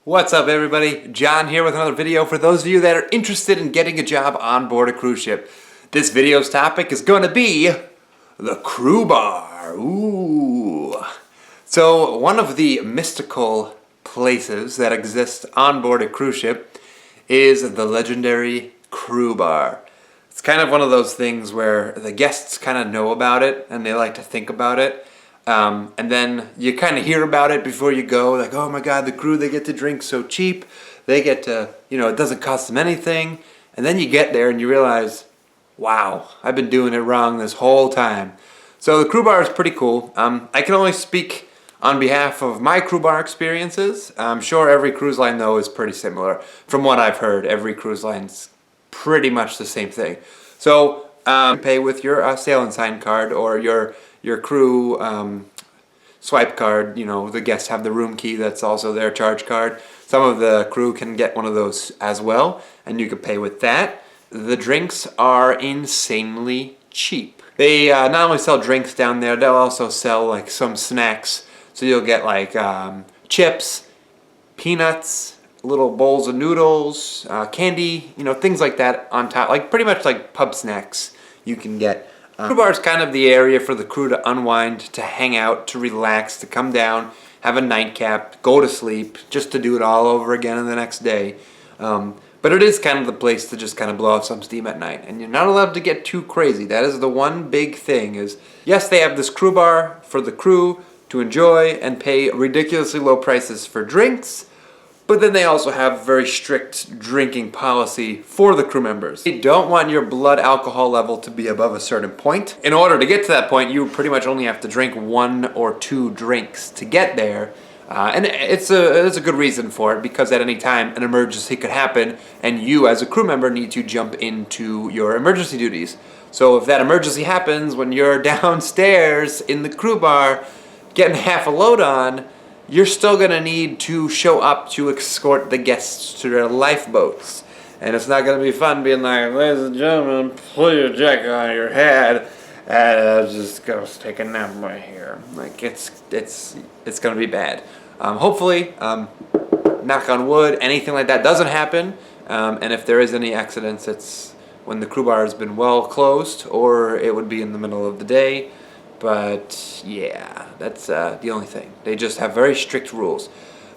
What's up, everybody? John here with another video for those of you that are interested in getting a job on board a cruise ship. This video's topic is going to be the crew bar. Ooh. So one of the mystical places that exist on board a cruise ship is the legendary crew bar. It's kind of one of those things where the guests kind of know about it and they like to think about it. And then you kind of hear about it before you go, like, oh my God, the crew, they get to drink so cheap. They get to, it doesn't cost them anything. And then you get there and you realize, wow, I've been doing it wrong this whole time. So the crew bar is pretty cool. I can only speak on behalf of my crew bar experiences. I'm sure every cruise line, though, is pretty similar. From what I've heard, every cruise line's pretty much the same thing. So pay with your sail and sign card or your crew swipe card. The guests have the room key that's also their charge card. Some of the crew can get one of those as well, and you can pay with that. The drinks are insanely cheap. They not only sell drinks down there, they'll also sell like some snacks. So you'll get like chips, peanuts, little bowls of noodles, candy, things like that on top, like pretty much like pub snacks you can get. Crew bar is kind of the area for the crew to unwind, to hang out, to relax, to come down, have a nightcap, go to sleep, just to do it all over again in the next day. But it is kind of the place to just kind of blow off some steam at night. And you're not allowed to get too crazy. That is the one big thing is, yes, they have this crew bar for the crew to enjoy and pay ridiculously low prices for drinks. But then they also have very strict drinking policy for the crew members. They don't want your blood alcohol level to be above a certain point. In order to get to that point, you pretty much only have to drink 1 or 2 drinks to get there. And it's a good reason for it, because at any time an emergency could happen and you as a crew member need to jump into your emergency duties. So if that emergency happens when you're downstairs in the crew bar getting half a load on, you're still going to need to show up to escort the guests to their lifeboats. And it's not going to be fun being like, ladies and gentlemen, pull your jacket on your head and just go take a nap right here. Like, it's going to be bad. Hopefully, knock on wood, anything like that doesn't happen. And if there is any accidents, it's when the crew bar has been well closed, or it would be in the middle of the day. But yeah, that's the only thing. They just have very strict rules.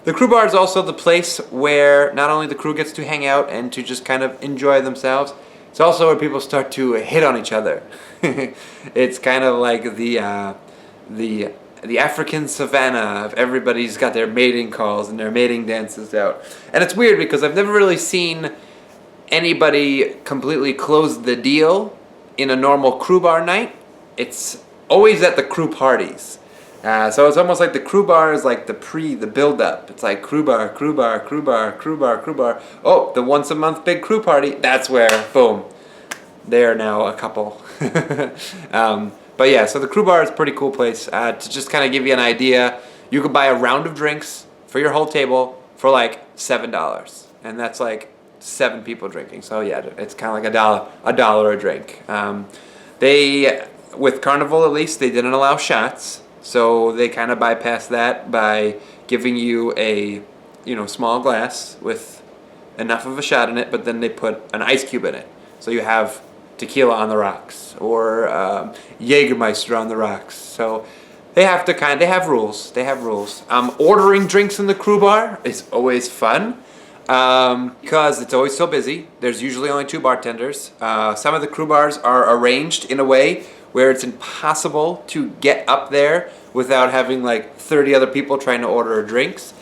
The crew bar is also the place where not only the crew gets to hang out and to just kind of enjoy themselves, it's also where people start to hit on each other. It's kind of like the African savannah. Everybody's got their mating calls and their mating dances out. And it's weird because I've never really seen anybody completely close the deal in a normal crew bar night. It's always at the crew parties. So it's almost like the crew bar is like the build-up. It's like crew bar, crew bar, crew bar, crew bar, crew bar. Oh, the once a month big crew party. That's where, boom, they're now a couple. But yeah, so the crew bar is a pretty cool place. To just kind of give you an idea, you could buy a round of drinks for your whole table for like $7. And that's like 7 people drinking. So yeah, it's kind of like a dollar a drink. With Carnival, at least, they didn't allow shots, so they kind of bypassed that by giving you a, small glass with enough of a shot in it, but then they put an ice cube in it. So you have tequila on the rocks or Jägermeister on the rocks. So they have rules. They have rules. Ordering drinks in the crew bar is always fun. Because it's always so busy. There's usually only 2 bartenders. Some of the crew bars are arranged in a way where it's impossible to get up there without having like 30 other people trying to order drinks.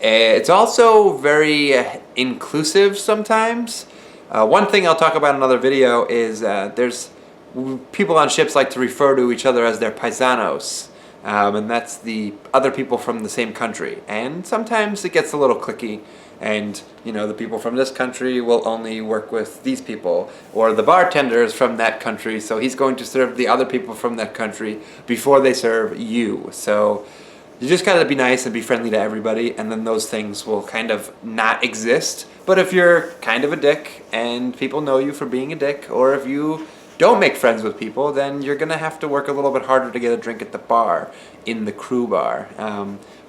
It's also very inclusive sometimes. One thing I'll talk about in another video is there's people on ships like to refer to each other as their paisanos. And that's the other people from the same country. And sometimes it gets a little cliquey. And, the people from this country will only work with these people. Or the bartender is from that country, so he's going to serve the other people from that country before they serve you. So you just gotta be nice and be friendly to everybody, and then those things will kind of not exist. But if you're kind of a dick, and people know you for being a dick, or if you don't make friends with people, then you're gonna have to work a little bit harder to get a drink at the bar, in the crew bar.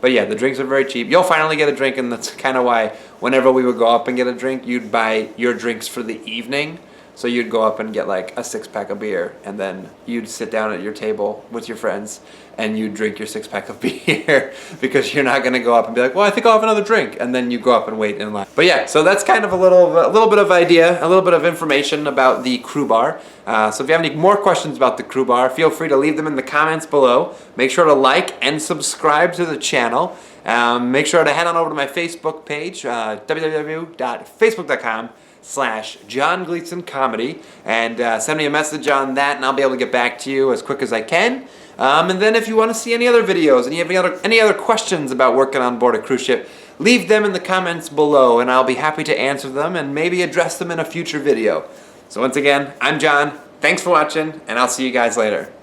But yeah, the drinks are very cheap. You'll finally get a drink, and that's kind of why whenever we would go up and get a drink, you'd buy your drinks for the evening. So you'd go up and get like a 6-pack of beer, and then you'd sit down at your table with your friends and you'd drink your 6-pack of beer because you're not gonna go up and be like, well, I think I'll have another drink, and then you go up and wait in line. But yeah, so that's kind of a little bit of idea, a little bit of information about the Crew Bar. So if you have any more questions about the Crew Bar, feel free to leave them in the comments below. Make sure to like and subscribe to the channel. Make sure to head on over to my Facebook page, www.facebook.com/John Gleason Comedy, and send me a message on that, and I'll be able to get back to you as quick as I can. And then if you want to see any other videos and you have any other questions about working on board a cruise ship, leave them in the comments below, and I'll be happy to answer them and maybe address them in a future video. So once again, I'm John. Thanks for watching, and I'll see you guys later.